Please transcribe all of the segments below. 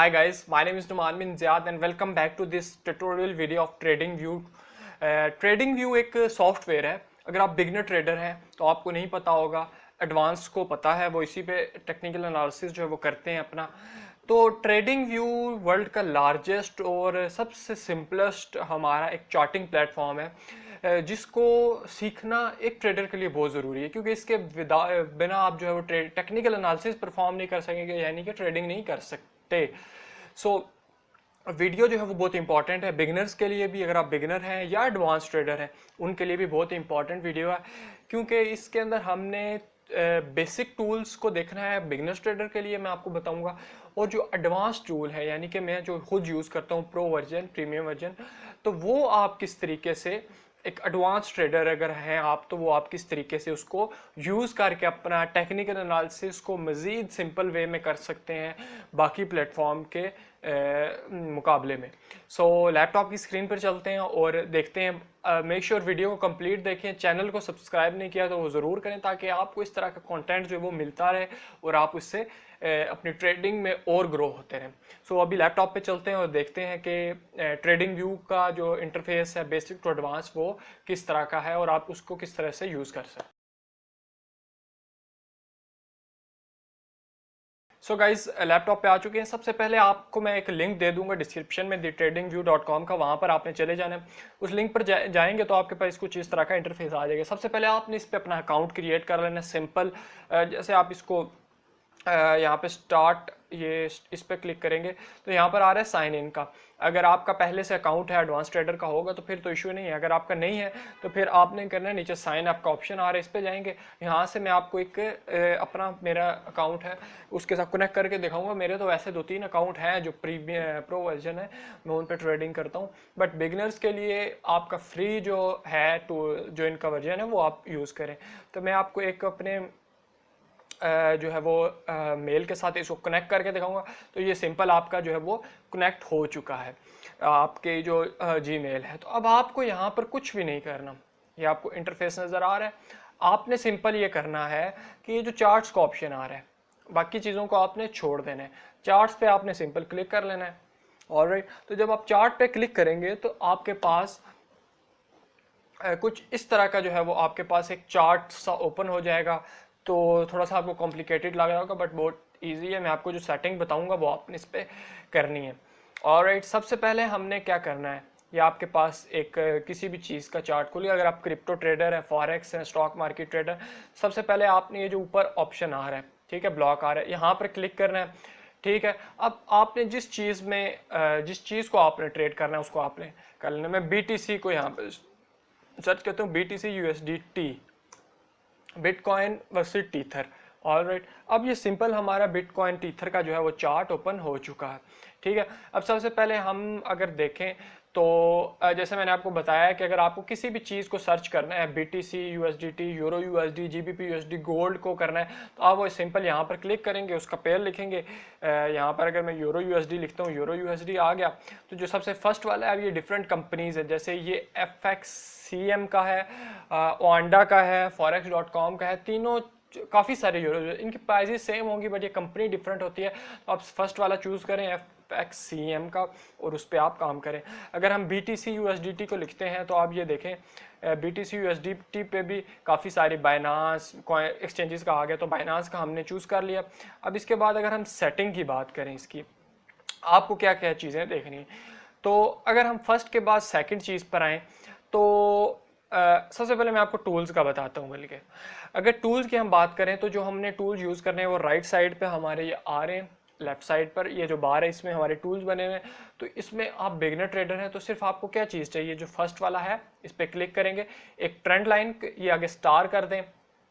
Hi guys, my name is Numan bin Ziad and welcome back to this tutorial video of TradingView। TradingView एक software है। अगर आप beginner trader हैं तो आपको नहीं पता होगा, एडवांस को पता है, वो इसी पे टेक्निकल एनालिसिस जो है वो करते हैं अपना। तो TradingView वर्ल्ड का लार्जेस्ट और सबसे सिंपलेस्ट हमारा एक चार्टिंग प्लेटफॉर्म है, जिसको सीखना एक ट्रेडर के लिए बहुत ज़रूरी है, क्योंकि इसके बिना आप जो है वो टेक्निकल एनालिसिस परफॉर्म नहीं कर सकेंगे, यानी कि ट्रेडिंग नहीं कर सकते। सो वीडियो जो है वो बहुत इंपॉर्टेंट है बिगिनर्स के लिए भी। अगर आप बिगिनर हैं या एडवांस ट्रेडर हैं उनके लिए भी बहुत इंपॉर्टेंट वीडियो है, क्योंकि इसके अंदर हमने बेसिक टूल्स को देखना है। बिगिनर्स ट्रेडर के लिए मैं आपको बताऊंगा, और जो एडवांस टूल है यानी कि मैं जो खुद यूज़ करता हूँ प्रो वर्जन, प्रीमियम वर्जन, तो वो आप किस तरीके से एक एडवांस ट्रेडर अगर हैं आप, तो वो आप किस तरीके से उसको यूज़ करके अपना टेक्निकल एनालिसिस को मज़ीद सिंपल वे में कर सकते हैं बाकी प्लेटफॉर्म के मुकाबले में। सो लैपटॉप की स्क्रीन पर चलते हैं और देखते हैं। मेक श्योर वीडियो को कंप्लीट देखें। चैनल को सब्सक्राइब नहीं किया तो वो ज़रूर करें, ताकि आपको इस तरह का कंटेंट जो है वो मिलता रहे और आप उससे अपनी ट्रेडिंग में और ग्रो होते रहें। सो अभी लैपटॉप पे चलते हैं और देखते हैं कि ट्रेडिंग व्यू का जो इंटरफेस है बेसिक टू एडवांस वो किस तरह का है और आप उसको किस तरह से यूज़ कर सकते हैं। सो गाइज लैपटॉप पे आ चुके हैं। सबसे पहले आपको मैं एक लिंक दे दूंगा डिस्क्रिप्शन में thetradingview.com का, वहाँ पर आपने चले जाना है। उस लिंक पर जाएंगे तो आपके पास कुछ इस तरह का इंटरफेस आ जाएगा। सबसे पहले आपने इस पर अपना अकाउंट क्रिएट कर लेना सिंपल। जैसे आप इसको यहाँ पे स्टार्ट, ये इस पर क्लिक करेंगे तो यहाँ पर आ रहा है साइन इन का। अगर आपका पहले से अकाउंट है एडवांस ट्रेडर का होगा तो फिर तो इशू नहीं है। अगर आपका नहीं है तो फिर आपने करना है, नीचे साइन अप का ऑप्शन आ रहा है, इस पर जाएंगे। यहाँ से मैं आपको एक अपना मेरा अकाउंट है उसके साथ कनेक्ट करके दिखाऊंगा। मेरे तो वैसे 2-3 अकाउंट हैं जो प्रो वर्जन है, मैं उन पर ट्रेडिंग करता हूँ। बट बिगनर्स के लिए आपका फ्री जो है जो इनका वर्जन है वो आप यूज़ करें। तो मैं आपको एक अपने जो है वो मेल के साथ इसको कनेक्ट करके दिखाऊंगा। तो ये सिंपल आपका जो है वो कनेक्ट हो चुका है आपके जो जीमेल है। तो अब आपको यहाँ पर कुछ भी नहीं करना, ये आपको इंटरफेस नज़र आ रहा है। आपने सिंपल ये करना है कि ये जो चार्ट्स का ऑप्शन आ रहा है, बाकी चीज़ों को आपने छोड़ देना है। चार्ट्स पे आपने सिंपल क्लिक कर लेना है। ऑलराइट, तो जब आप चार्ट पे क्लिक करेंगे तो आपके पास कुछ इस तरह का जो है वो आपके पास एक चार्ट सा ओपन हो जाएगा। तो थोड़ा सा आपको कॉम्प्लिकेटेड लग रहा होगा बट बहुत इजी है। मैं आपको जो सेटिंग बताऊंगा वो आपने इस पर करनी है। ऑलराइट, सबसे पहले हमने क्या करना है, या आपके पास एक किसी भी चीज़ का चार्ट खोलिए। अगर आप क्रिप्टो ट्रेडर है, फॉरेक्स है, स्टॉक मार्केट ट्रेडर, सबसे पहले आपने ये जो ऊपर ऑप्शन आ रहा है, ठीक है, ब्लॉक आ रहा है, यहाँ पर क्लिक करना है। ठीक है, अब आपने जिस चीज़ को आपने ट्रेड करना है उसको आपने कर लेना। मैं BTC को यहाँ पर सर्च करता हूँ, BTC USDT, bitcoin versus tether. Alright, अब ये सिंपल हमारा बिटकॉइन टीथर का जो है वो चार्ट ओपन हो चुका है। ठीक है, अब सबसे पहले हम अगर देखें तो जैसे मैंने आपको बताया कि अगर आपको किसी भी चीज़ को सर्च करना है, BTC USDT, euro USD, GBP USD, gold को करना है, तो आप वो सिंपल यहाँ पर क्लिक करेंगे, उसका पेयर लिखेंगे। यहाँ पर अगर मैं यूरो USD लिखता हूँ, यूरो USD आ गया। तो जो सबसे फर्स्ट वाला है ये डिफरेंट कंपनीज है, जैसे ये FXCM का है, ओंडा का है, forex.com का है, तीनों काफ़ी सारे यूरो, इनकी प्राइजेस सेम होंगी बट ये कंपनी डिफरेंट होती है। तो आप फर्स्ट वाला चूज़ करें FXCM का और उस पर आप काम करें। अगर हम BTC USDT को लिखते हैं तो आप ये देखें, BTC USDT पे भी काफ़ी सारे बाइनांस एक्सचेंजेस का आ गया, तो बाइनांस का हमने चूज़ कर लिया। अब इसके बाद अगर हम सेटिंग की बात करें, इसकी आपको क्या क्या चीज़ें देखनी है, तो अगर हम फर्स्ट के बाद सेकंड चीज़ पर आएँ तो सबसे पहले मैं आपको टूल्स का बताता हूँ। बल्कि अगर टूल्स की हम बात करें तो जो हमने टूल्स यूज़ करने हैं वो राइट साइड पे हमारे ये आ रहे हैं। लेफ्ट साइड पर ये जो बार है इसमें हमारे टूल्स बने हुए हैं। तो इसमें आप बिगनर ट्रेडर हैं तो सिर्फ आपको क्या चीज़ चाहिए, जो फर्स्ट वाला है इस पर क्लिक करेंगे, एक ट्रेंड लाइन ये आगे स्टार कर दें।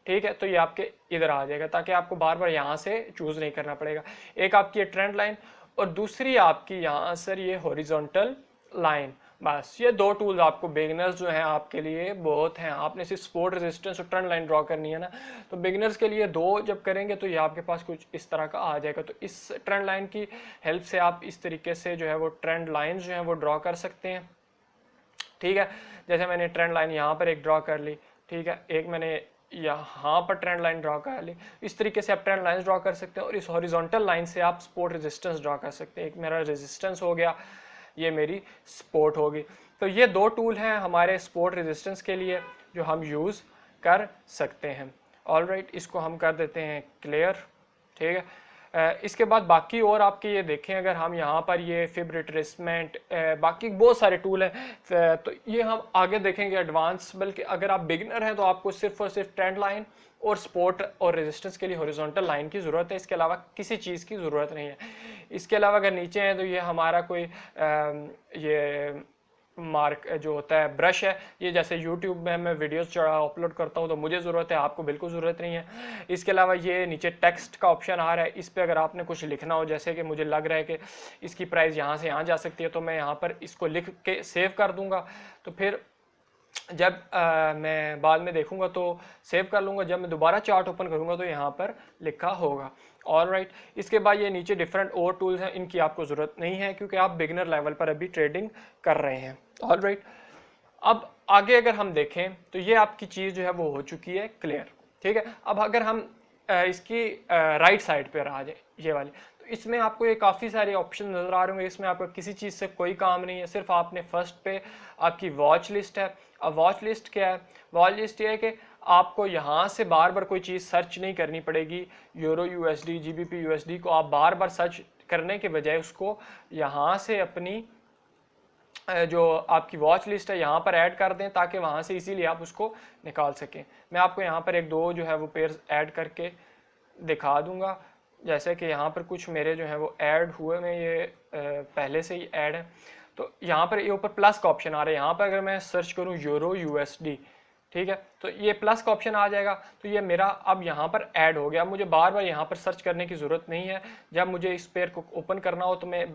ठीक है, तो ये आपके इधर आ जाएगा, ताकि आपको बार बार यहाँ से चूज़ नहीं करना पड़ेगा। एक आपकी ये ट्रेंड लाइन और दूसरी आपकी यहाँ सर ये हॉरिजॉन्टल लाइन। बस ये दो टूल्स आपको बिगिनर्स जो हैं आपके लिए बहुत हैं। आपने सिर्फ सपोर्ट रेजिस्टेंस और ट्रेंड लाइन ड्रॉ करनी है ना, तो बिगिनर्स के लिए दो जब करेंगे तो ये आपके पास कुछ इस तरह का आ जाएगा। तो इस ट्रेंड लाइन की हेल्प से आप इस तरीके से जो है वो ट्रेंड लाइन्स जो हैं वो ड्रॉ कर सकते हैं। ठीक है, जैसे मैंने ट्रेंड लाइन यहाँ पर एक ड्रॉ कर ली। ठीक है, एक मैंने यहाँ पर ट्रेंड लाइन ड्रॉ कर ली। इस तरीके से आप ट्रेंड लाइन ड्रॉ कर सकते हैं और इस हॉरिजॉन्टल लाइन से आप सपोर्ट रेजिस्टेंस ड्रॉ कर सकते हैं। एक मेरा रेजिस्टेंस हो गया, ये मेरी सपोर्ट होगी। तो ये दो टूल हैं हमारे सपोर्ट रेजिस्टेंस के लिए जो हम यूज़ कर सकते हैं। ऑलराइट, इसको हम कर देते हैं क्लियर। ठीक है, इसके बाद बाकी और आपके ये देखें, अगर हम यहाँ पर ये फिब रिट्रेसमेंट, बाकी बहुत सारे टूल हैं, तो ये हम आगे देखेंगे एडवांस। बल्कि अगर आप बिगिनर हैं तो आपको सिर्फ और सिर्फ ट्रेंड लाइन और सपोर्ट और रेजिस्टेंस के लिए हॉरिजॉन्टल लाइन की ज़रूरत है, इसके अलावा किसी चीज़ की ज़रूरत नहीं है। इसके अलावा अगर नीचे हैं तो ये हमारा कोई ये मार्क जो होता है ब्रश है, ये जैसे YouTube में मैं वीडियोस अपलोड करता हूँ तो मुझे ज़रूरत है, आपको बिल्कुल ज़रूरत नहीं है। इसके अलावा ये नीचे टेक्स्ट का ऑप्शन आ रहा है, इस पर अगर आपने कुछ लिखना हो, जैसे कि मुझे लग रहा है कि इसकी प्राइस यहाँ से यहाँ जा सकती है, तो मैं यहाँ पर इसको लिख के सेव कर दूँगा। तो फिर जब मैं बाद में देखूंगा तो सेव कर लूँगा, जब मैं दोबारा चार्ट ओपन करूँगा तो यहाँ पर लिखा होगा। ऑलराइट, इसके बाद ये नीचे डिफरेंट और टूल्स हैं, इनकी आपको ज़रूरत नहीं है क्योंकि आप बिगिनर लेवल पर अभी ट्रेडिंग कर रहे हैं। ऑलराइट, अब आगे अगर हम देखें तो ये आपकी चीज़ जो है वो हो चुकी है क्लियर। ठीक है, अब अगर हम इसकी राइट साइड पर आ जाए, ये वाली, तो इसमें आपको ये काफ़ी सारे ऑप्शन नज़र आ रहे होंगे। इसमें आपको किसी चीज़ से कोई काम नहीं है, सिर्फ आपने फर्स्ट पे आपकी वॉच लिस्ट है। अब वॉच लिस्ट क्या है? वॉच लिस्ट ये है कि आपको यहाँ से बार बार कोई चीज़ सर्च नहीं करनी पड़ेगी। यूरो यूएसडी, जीबीपी यूएसडी को आप बार बार सर्च करने के बजाय उसको यहाँ से अपनी जो आपकी वॉच लिस्ट है यहाँ पर ऐड कर दें, ताकि वहाँ से इजीली आप उसको निकाल सकें। मैं आपको यहाँ पर एक दो जो है वो पेयर्स ऐड करके दिखा दूंगा। जैसे कि यहाँ पर कुछ मेरे जो है वो ऐड हुए में ये पहले से ही ऐड है। तो यहाँ पर ये ऊपर प्लस का ऑप्शन आ रहा है, यहाँ पर अगर मैं सर्च करूँ यूरो यूएसडी, ठीक है, तो ये प्लस का ऑप्शन आ जाएगा। तो ये मेरा अब यहाँ पर ऐड हो गया। मुझे बार बार यहाँ पर सर्च करने की ज़रूरत नहीं है। जब मुझे इस पेयर को ओपन करना हो तो मैं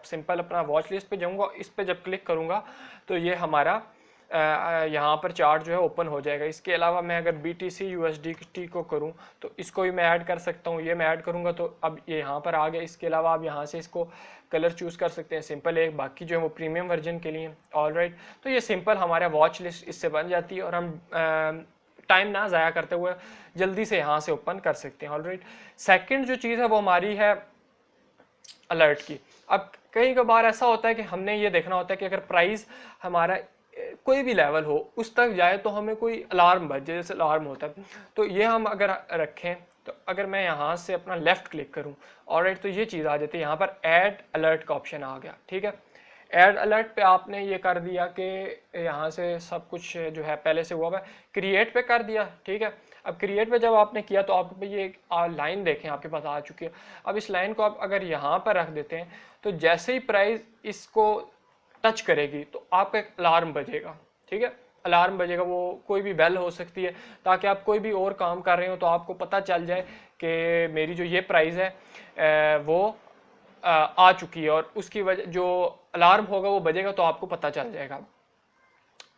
सिंपल अपना वॉच लिस्ट पे जाऊँगा, इस पर जब क्लिक करूँगा तो ये हमारा यहाँ पर चार्ट जो है ओपन हो जाएगा। इसके अलावा मैं अगर BTC USDT को करूँ तो इसको भी मैं ऐड कर सकता हूँ। ये मैं ऐड करूँगा तो अब ये यहाँ पर आ गया। इसके अलावा आप यहाँ से इसको कलर चूज़ कर सकते हैं, सिंपल है। बाकी जो है वो प्रीमियम वर्जन के लिए। ऑलराइट, तो ये सिंपल हमारा वॉच लिस्ट इससे बन जाती है और हम टाइम ना ज़ाया करते हुए जल्दी से यहाँ से ओपन कर सकते हैं। ऑलराइट, सेकेंड जो चीज़ है वो हमारी है अलर्ट की। अब कई बार ऐसा होता है कि हमने ये देखना होता है कि अगर प्राइस हमारा कोई भी लेवल हो उस तक जाए तो हमें कोई अलार्म बजे, जैसे अलार्म होता है। तो ये हम अगर रखें तो अगर मैं यहाँ से अपना लेफ्ट क्लिक करूँ, ऑलराइट, तो ये चीज़ आ जाती है। यहाँ पर ऐड अलर्ट का ऑप्शन आ गया। ठीक है, ऐड अलर्ट पे आपने ये कर दिया कि यहाँ से सब कुछ जो है पहले से हुआ है, क्रिएट पे कर दिया। ठीक है, अब क्रिएट पे जब आपने किया तो आपको ये लाइन देखें आपके पास आ चुकी है। अब इस लाइन को आप अगर यहाँ पर रख देते हैं तो जैसे ही प्राइस इसको टच करेगी तो आपका एक अलार्म बजेगा। ठीक है, अलार्म बजेगा, वो कोई भी बेल हो सकती है, ताकि आप कोई भी और काम कर रहे हो तो आपको पता चल जाए कि मेरी जो ये प्राइस है वो आ चुकी है, और उसकी वजह जो अलार्म होगा वो बजेगा तो आपको पता चल जाएगा।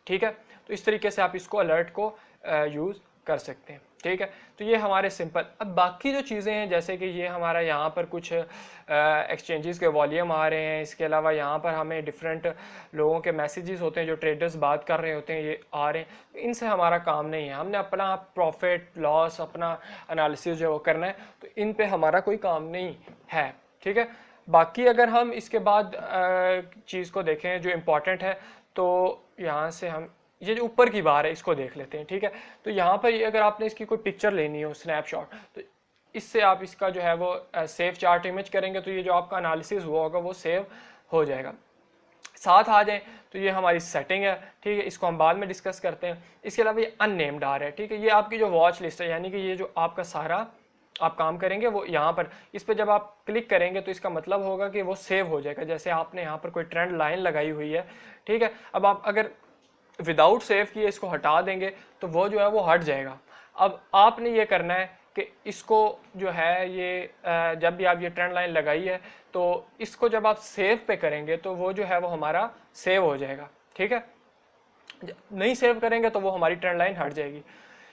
ठीक है, तो इस तरीके से आप इसको अलर्ट को यूज़ कर सकते हैं। ठीक है, तो ये हमारे सिंपल। अब बाकी जो चीज़ें हैं, जैसे कि ये हमारा यहाँ पर कुछ एक्सचेंजेस के वॉल्यूम आ रहे हैं। इसके अलावा यहाँ पर हमें डिफरेंट लोगों के मैसेजेस होते हैं, जो ट्रेडर्स बात कर रहे होते हैं, ये आ रहे हैं। इनसे हमारा काम नहीं है, हमने अपना प्रॉफिट लॉस अपना एनालिसिस जो करना है, तो इन पे हमारा कोई काम नहीं है। ठीक है, बाकी अगर हम इसके बाद चीज़ को देखें जो इम्पोर्टेंट है, तो यहाँ से हम ये जो ऊपर की बार है इसको देख लेते हैं। ठीक है, तो यहाँ पर अगर आपने इसकी कोई पिक्चर लेनी हो, स्नैपशॉट, तो इससे आप इसका जो है वो सेव चार्ट इमेज करेंगे तो ये जो आपका एनालिसिस हुआ होगा वो सेव हो जाएगा। साथ आ जाएं तो ये हमारी सेटिंग है। ठीक है, इसको हम बाद में डिस्कस करते हैं। इसके अलावा ये अननेम्ड आ रहा है। ठीक है, ये आपकी जो वॉच लिस्ट है, यानी कि ये जो आपका सारा आप काम करेंगे वो यहाँ पर, इस पर जब आप क्लिक करेंगे तो इसका मतलब होगा कि वो सेव हो जाएगा। जैसे आपने यहाँ पर कोई ट्रेंड लाइन लगाई हुई है। ठीक है, अब आप अगर विदाउट सेव किए इसको हटा देंगे तो वो जो है वो हट जाएगा। अब आपने ये करना है कि इसको जो है ये जब भी आप ये ट्रेंड लाइन लगाई है तो इसको जब आप सेव पे करेंगे तो वो जो है वो हमारा सेव हो जाएगा। ठीक है, नहीं सेव करेंगे तो वो हमारी ट्रेंड लाइन हट जाएगी।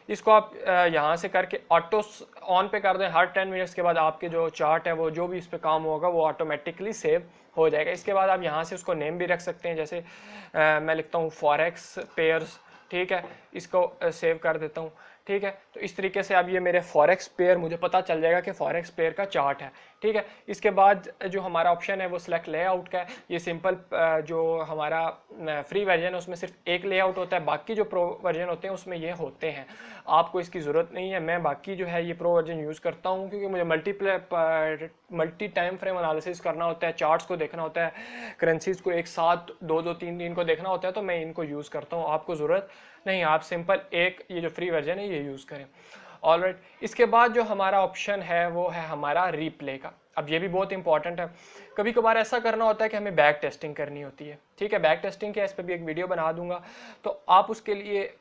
इसको आप यहाँ से करके ऑटो ऑन पे कर दें। हर 10 मिनट्स के बाद आपके जो चार्ट है वो जो भी इस पे काम होगा वो ऑटोमेटिकली सेव हो जाएगा। इसके बाद आप यहाँ से उसको नेम भी रख सकते हैं, जैसे मैं लिखता हूँ फॉरेक्स पेयर्स। ठीक है, इसको सेव कर देता हूँ। ठीक है। तो इस तरीके से अब ये मेरे फॉरेक्स पेयर मुझे पता चल जाएगा कि फॉरेक्स पेयर का चार्ट है, ठीक है। इसके बाद जो हमारा ऑप्शन है वो सिलेक्ट लेआउट का है। ये सिंपल जो हमारा फ्री वर्जन है उसमें सिर्फ एक लेआउट होता है, बाकी जो प्रो वर्जन होते हैं उसमें ये होते हैं। आपको इसकी ज़रूरत नहीं है। मैं बाकी जो है ये प्रो वर्जन यूज़ करता हूँ क्योंकि मुझे मल्टी टाइम फ्रेम एनालिसिस करना होता है, चार्ट्स को देखना होता है, करेंसीज को एक साथ 2-2-3 दिन को देखना होता है, तो मैं इनको यूज़ करता हूँ। आपको ज़रूरत नहीं, आप सिंपल एक ये जो फ्री वर्जन है ये यूज़ करें। ऑलराइट, इसके बाद जो हमारा ऑप्शन है वो है हमारा रीप्ले का। अब ये भी बहुत इंपॉर्टेंट है। कभी कभार ऐसा करना होता है कि हमें बैक टेस्टिंग करनी होती है, ठीक है। बैक टेस्टिंग क्या है, इस पर भी एक वीडियो बना दूंगा, तो आप उसके लिए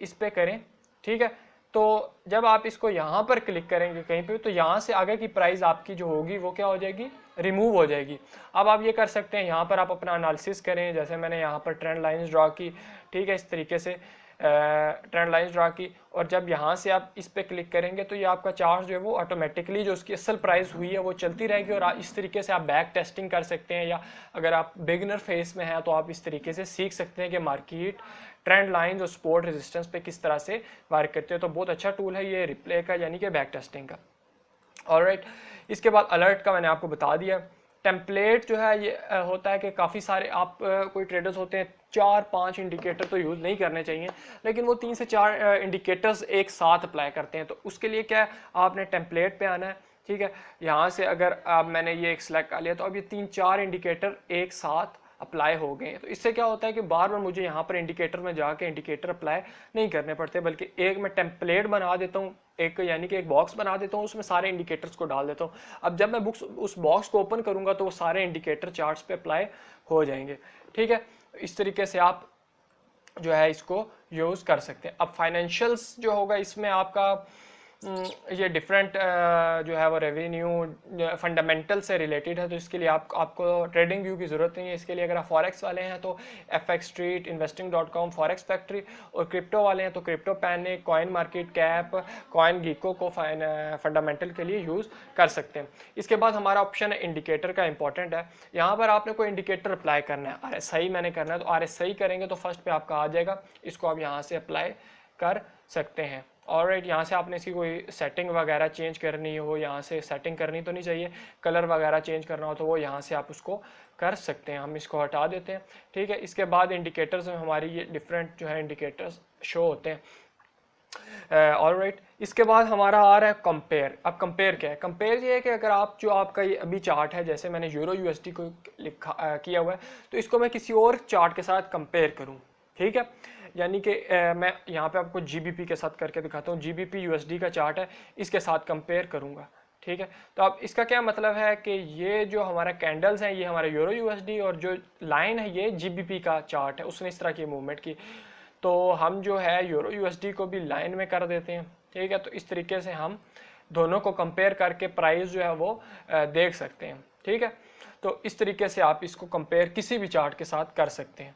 इस पर करें, ठीक है। तो जब आप इसको यहाँ पर क्लिक करेंगे कहीं पे, तो यहाँ से आगे की प्राइस आपकी जो होगी वो क्या हो जाएगी, रिमूव हो जाएगी। अब आप ये कर सकते हैं, यहाँ पर आप अपना एनालिसिस करें, जैसे मैंने यहाँ पर ट्रेंड लाइंस ड्रा की, ठीक है, इस तरीके से ट्रेंड लाइंस ड्रा की, और जब यहाँ से आप इस पर क्लिक करेंगे तो ये आपका चार्ट जो है वो ऑटोमेटिकली जो उसकी असल प्राइस हुई है वो चलती रहेगी। और इस तरीके से आप बैक टेस्टिंग कर सकते हैं, या अगर आप बिगिनर फेस में हैं तो आप इस तरीके से सीख सकते हैं कि मार्केट ट्रेंड लाइंस और सपोर्ट रेजिस्टेंस पे किस तरह से वर्क करते हैं। तो बहुत अच्छा टूल है ये रिप्ले का, यानी कि बैक टेस्टिंग का। ऑलराइट, इसके बाद अलर्ट का मैंने आपको बता दिया। टेम्पलेट जो है ये होता है कि काफ़ी सारे आप कोई ट्रेडर्स होते हैं 4-5 इंडिकेटर तो यूज़ नहीं करने चाहिए, लेकिन वो 3 से 4 इंडिकेटर्स एक साथ अप्लाई करते हैं। तो उसके लिए क्या है, आपने टेम्पलेट पे आना है, ठीक है। यहाँ से अगर मैंने ये एक सिलेक्ट कर लिया, तो अब ये 3-4 इंडिकेटर एक साथ अप्लाई हो गए हैं। तो इससे क्या होता है कि बार बार मुझे यहाँ पर इंडिकेटर में जाके इंडिकेटर अप्लाई नहीं करने पड़ते, बल्कि एक मैं टेम्पलेट बना देता हूँ, एक यानी कि एक बॉक्स बना देता हूँ, उसमें सारे इंडिकेटर्स को डाल देता हूँ। अब जब मैं उस बॉक्स को ओपन करूँगा तो वो सारे इंडिकेटर चार्ट्स पे अप्लाई हो जाएंगे, ठीक है। इस तरीके से आप जो है इसको यूज़ कर सकते हैं। अब फाइनेंशियल्स जो होगा इसमें आपका ये डिफरेंट जो है वो रेवेन्यू फंडामेंटल से रिलेटेड है, तो इसके लिए आपको ट्रेडिंग व्यू की ज़रूरत नहीं है। इसके लिए अगर आप फॉरेक्स वाले हैं तो FX Street, investing.com, Forex Factory, और क्रिप्टो वाले हैं तो CryptoPanic, CoinMarketCap, CoinGecko को फंडामेंटल के लिए यूज़ कर सकते हैं। इसके बाद हमारा ऑप्शन है इंडिकेटर का, इंपॉर्टेंट है। यहाँ पर आपने कोई इंडिकेटर अप्लाई करना है, RSI मैंने करना है, तो RSI करेंगे तो फर्स्ट पे आपका आ जाएगा, इसको आप यहाँ से अप्लाई कर सकते हैं। ऑलराइट, यहाँ से आपने इसकी कोई सेटिंग वगैरह चेंज करनी हो, यहाँ से सेटिंग करनी तो नहीं चाहिए, कलर वगैरह चेंज करना हो तो वो यहाँ से आप उसको कर सकते हैं। हम इसको हटा देते हैं, ठीक है। इसके बाद इंडिकेटर्स में हमारी ये डिफरेंट जो है इंडिकेटर्स शो होते हैं। ऑलराइट, इसके बाद हमारा आ रहा है कंपेयर। अब कंपेयर क्या है, कंपेयर ये है कि अगर आप जो आपका ये अभी चार्ट है, जैसे मैंने यूरो USD को लिखा किया हुआ है, तो इसको मैं किसी और चार्ट के साथ कंपेयर करूँ, ठीक है। यानी कि मैं यहाँ पे आपको GBP के साथ करके दिखाता हूँ। GBP USD का चार्ट है, इसके साथ कंपेयर करूँगा, ठीक है। तो अब इसका क्या मतलब है कि ये जो हमारा कैंडल्स हैं ये हमारा यूरो USD, और जो लाइन है ये GBP का चार्ट है, उसने इस तरह की मूवमेंट की। तो हम जो है यूरो USD को भी लाइन में कर देते हैं, ठीक है। तो इस तरीके से हम दोनों को कंपेयर करके प्राइस जो है वो देख सकते हैं, ठीक है। तो इस तरीके से आप इसको कंपेयर किसी भी चार्ट के साथ कर सकते हैं।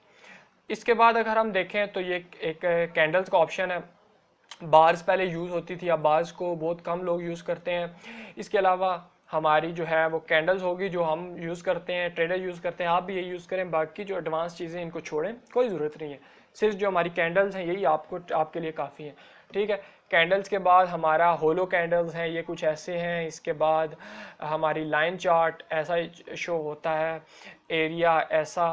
इसके बाद अगर हम देखें तो ये एक कैंडल्स का ऑप्शन है। बार्स पहले यूज़ होती थी, अब बार्स को बहुत कम लोग यूज़ करते हैं। इसके अलावा हमारी जो है वो कैंडल्स होगी जो हम यूज़ करते हैं, ट्रेडर यूज़ करते हैं, आप भी ये यूज़ करें। बाकी जो एडवांस चीज़ें इनको छोड़ें, कोई ज़रूरत नहीं है। सिर्फ जो हमारी कैंडल्स हैं यही आपके लिए काफ़ी हैं, ठीक है। कैंडल्स के बाद हमारा होलो कैंडल्स हैं, ये कुछ ऐसे हैं। इसके बाद हमारी लाइन चार्ट ऐसा शो होता है, एरिया ऐसा।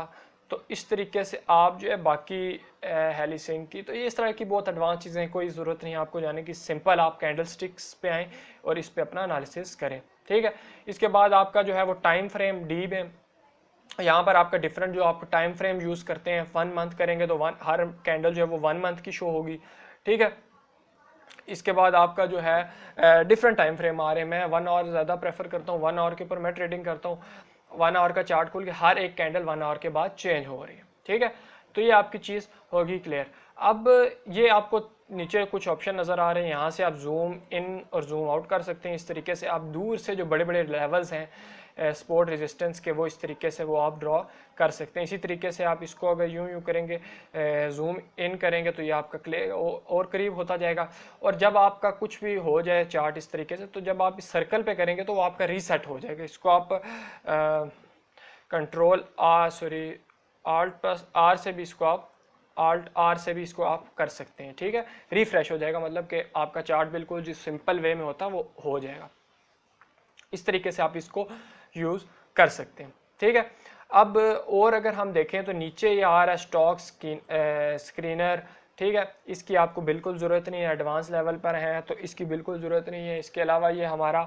तो इस तरीके से आप जो है बाकी हेलिसिंग की, तो ये इस तरह की बहुत एडवांस चीज़ें, कोई ज़रूरत नहीं है आपको जाने की। सिंपल आप कैंडल स्टिक्स पे आएँ और इस पे अपना एनालिसिस करें, ठीक है। इसके बाद आपका जो है वो टाइम फ्रेम डी में, यहाँ पर आपका डिफरेंट जो आप टाइम फ्रेम यूज़ करते हैं, 1 मंथ करेंगे तो हर कैंडल जो है वो 1 मंथ की शो होगी, ठीक है। इसके बाद आपका जो है डिफरेंट टाइम फ्रेम आ रहे हैं। मैं 1 आवर ज़्यादा प्रेफर करता हूँ, 1 आवर के ऊपर मैं ट्रेडिंग करता हूँ। 1 आवर का चार्ट खोल के हर एक कैंडल 1 आवर के बाद चेंज हो रही है, ठीक है। तो ये आपकी चीज़ होगी क्लियर। अब ये आपको नीचे कुछ ऑप्शन नज़र आ रहे हैं, यहाँ से आप जूम इन और जूम आउट कर सकते हैं। इस तरीके से आप दूर से जो बड़े बड़े लेवल्स हैं सपोर्ट रेजिस्टेंस के, वो इस तरीके से वो आप ड्रॉ कर सकते हैं। इसी तरीके से आप इसको अगर यूं करेंगे, जूम इन करेंगे तो ये आपका क्लियर और करीब होता जाएगा। और जब आपका कुछ भी हो जाए चार्ट इस तरीके से, तो जब आप इस सर्कल पे करेंगे तो वो आपका रीसेट हो जाएगा। इसको आप कंट्रोल आल्ट+R से भी इसको आप Alt R से भी इसको आप कर सकते हैं, ठीक है। रिफ्रेश हो जाएगा, मतलब कि आपका चार्ट बिल्कुल जिस सिंपल वे में होता है वो हो जाएगा। इस तरीके से आप इसको यूज़ कर सकते हैं, ठीक है। अब और अगर हम देखें तो नीचे ये आ रहा है स्टॉक स्क्रीनर, ठीक है। इसकी आपको बिल्कुल ज़रूरत नहीं है, एडवांस लेवल पर है तो इसकी बिल्कुल ज़रूरत नहीं है। इसके अलावा ये हमारा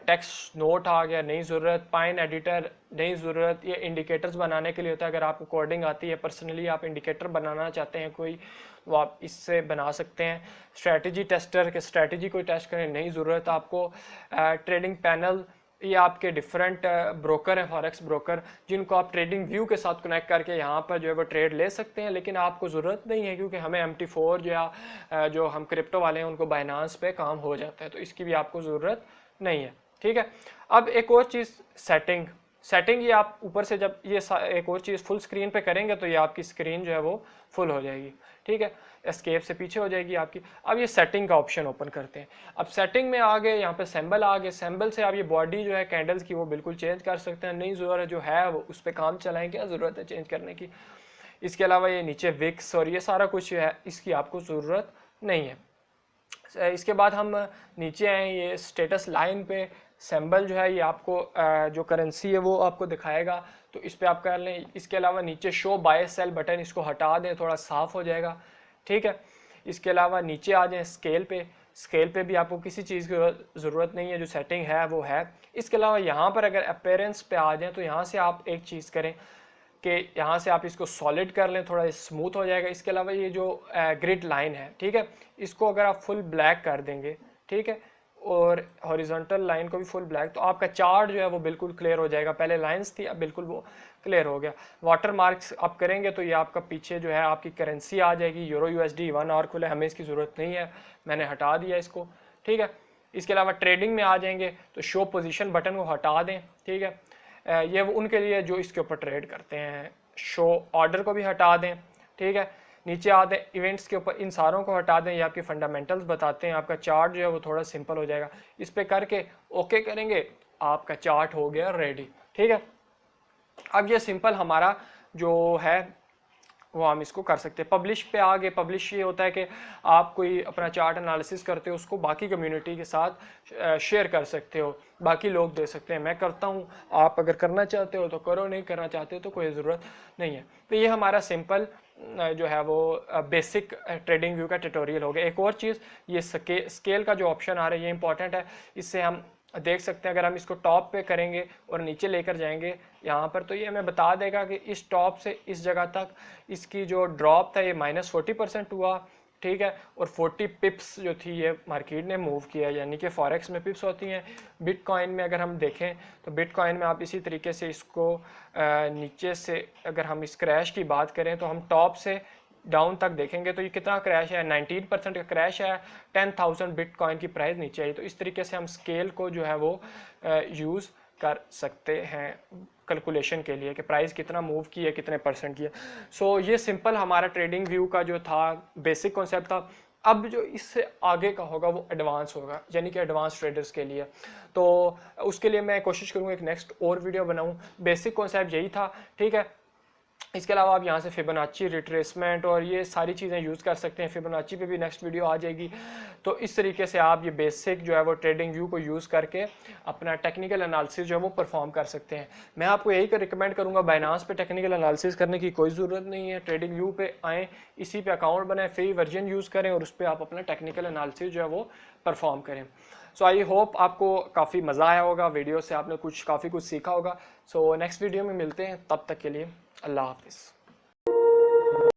टेक्स्ट नोट आ गया, नहीं ज़रूरत। पाइन एडिटर नहीं ज़रूरत। ये इंडिकेटर्स बनाने के लिए होता है, अगर आपको कोडिंग आती है, पर्सनली आप इंडिकेटर बनाना चाहते हैं कोई, वो आप इससे बना सकते हैं। स्ट्रैटेजी टेस्टर के स्ट्रैटेजी कोई टेस्ट करें, नहीं ज़रूरत आपको। ट्रेडिंग पैनल, ये आपके डिफरेंट ब्रोकर हैं, फॉरेक्स ब्रोकर, जिनको आप ट्रेडिंग व्यू के साथ कनेक्ट करके यहाँ पर जो है वो ट्रेड ले सकते हैं, लेकिन आपको ज़रूरत नहीं है क्योंकि हमें MT4 या जो हम क्रिप्टो वाले हैं उनको बाइनांस पे काम हो जाता है, तो इसकी भी आपको ज़रूरत नहीं है, ठीक है। अब एक और चीज़, सेटिंग ये आप ऊपर से जब ये एक और चीज़ फुल स्क्रीन पे करेंगे तो ये आपकी स्क्रीन जो है वो फुल हो जाएगी, ठीक है। एस्केप से पीछे हो जाएगी आपकी। अब ये सेटिंग का ऑप्शन ओपन करते हैं। अब सेटिंग में आ गए, यहाँ पे सिंबल आ गए। सिंबल से आप ये बॉडी जो है कैंडल्स की वो बिल्कुल चेंज कर सकते हैं, नहीं ज़रूरत जो है वो उस पर काम चलाएं, क्या ज़रूरत है चेंज करने की। इसके अलावा ये नीचे विक्स और ये सारा कुछ है, इसकी आपको ज़रूरत नहीं है। इसके बाद हम नीचे आए, ये स्टेटस लाइन पे सिंबल जो है ये आपको जो करेंसी है वो आपको दिखाएगा, तो इस पर आप कर लें। इसके अलावा नीचे शो बाय सेल बटन, इसको हटा दें, थोड़ा साफ हो जाएगा, ठीक है। इसके अलावा नीचे आ जाएं स्केल पे भी आपको किसी चीज़ की ज़रूरत नहीं है, जो सेटिंग है वो है। इसके अलावा यहाँ पर अगर अपीयरेंस पे आ जाएं तो यहाँ से आप एक चीज़ करें कि यहाँ से आप इसको सॉलिड कर लें, थोड़ा स्मूथ हो जाएगा। इसके अलावा ये जो ग्रिड लाइन है, ठीक है, इसको अगर आप फुल ब्लैक कर देंगे, ठीक है, और हॉरिजॉन्टल लाइन को भी फुल ब्लैक, तो आपका चार्ट जो है वो बिल्कुल क्लियर हो जाएगा। पहले लाइंस थी, अब बिल्कुल वो क्लियर हो गया। वाटर मार्क्स आप करेंगे तो ये आपका पीछे जो है आपकी करेंसी आ जाएगी, यूरो USD 1 आवर खुले, हमें इसकी ज़रूरत नहीं है, मैंने हटा दिया इसको, ठीक है। इसके अलावा ट्रेडिंग में आ जाएंगे तो शो पोजीशन बटन को हटा दें, ठीक है। ये वो उनके लिए जो इसके ऊपर ट्रेड करते हैं। शो ऑर्डर को भी हटा दें, ठीक है। नीचे आ दें इवेंट्स के ऊपर, इन सारों को हटा दें, ये आपके फंडामेंटल्स बताते हैं। आपका चार्ट जो है वो थोड़ा सिंपल हो जाएगा। इस पे करके ओके करेंगे, आपका चार्ट हो गया रेडी, ठीक है। अब ये सिंपल हमारा जो है वो हम इसको कर सकते हैं। पब्लिश पे आ गए। पब्लिश ये होता है कि आप कोई अपना चार्ट एनालिसिस करते हो, उसको बाकी कम्युनिटी के साथ शेयर कर सकते हो, बाकी लोग दे सकते हैं। मैं करता हूँ, आप अगर करना चाहते हो तो करो, नहीं करना चाहते हो तो कोई ज़रूरत नहीं है। तो ये हमारा सिंपल जो है वो बेसिक ट्रेडिंग व्यू का ट्यूटोरियल हो गया। एक और चीज़, ये स्केल का जो ऑप्शन आ रहा है ये इंपॉर्टेंट है। इससे हम देख सकते हैं, अगर हम इसको टॉप पे करेंगे और नीचे लेकर जाएंगे यहाँ पर, तो ये हमें बता देगा कि इस टॉप से इस जगह तक इसकी जो ड्रॉप था ये -40% हुआ, ठीक है। और 40 पिप्स जो थी ये मार्केट ने मूव किया, यानी कि फॉरेक्स में पिप्स होती हैं। बिटकॉइन में अगर हम देखें तो बिटकॉइन में आप इसी तरीके से इसको नीचे से अगर हम इस क्रैश की बात करें तो हम टॉप से डाउन तक देखेंगे तो ये कितना क्रैश है, 19% का क्रैश है। 10,000 बिटकॉइन की प्राइस नीचे आई। तो इस तरीके से हम स्केल को जो है वो यूज़ कर सकते हैं कैलकुलेशन के लिए कि प्राइस कितना मूव की है, कितने परसेंट की है। सो ये सिंपल हमारा ट्रेडिंग व्यू का जो था बेसिक कॉन्सेप्ट था। अब जो इससे आगे का होगा वो एडवांस होगा, यानी कि एडवांस ट्रेडर्स के लिए। तो उसके लिए मैं कोशिश करूँगा एक नेक्स्ट और वीडियो बनाऊँ। बेसिक कॉन्सेप्ट यही था, ठीक है। इसके अलावा आप यहाँ से फिबोनाची, रिट्रेसमेंट और ये सारी चीज़ें यूज़ कर सकते हैं। फिबोनाची पे भी नेक्स्ट वीडियो आ जाएगी। तो इस तरीके से आप ये बेसिक जो है वो ट्रेडिंग व्यू को यूज़ करके अपना टेक्निकल एनालिसिस जो है वो परफॉर्म कर सकते हैं। मैं आपको यही रिकमेंड करूँगा, बाइनांस पे टेक्निकल एनालिसिस करने की कोई ज़रूरत नहीं है। ट्रेडिंग व्यू पे आएँ, इसी पे अकाउंट बनाएं, फ्री वर्जन यूज़ करें और उस पर आप अपना टेक्निकल एनालिसिस जो है वो परफॉर्म करें। सो आई होप आपको काफ़ी मज़ा आया होगा, वीडियो से आपने काफ़ी कुछ सीखा होगा। सो नेक्स्ट वीडियो में मिलते हैं, तब तक के लिए अल्लाह हाफिज़।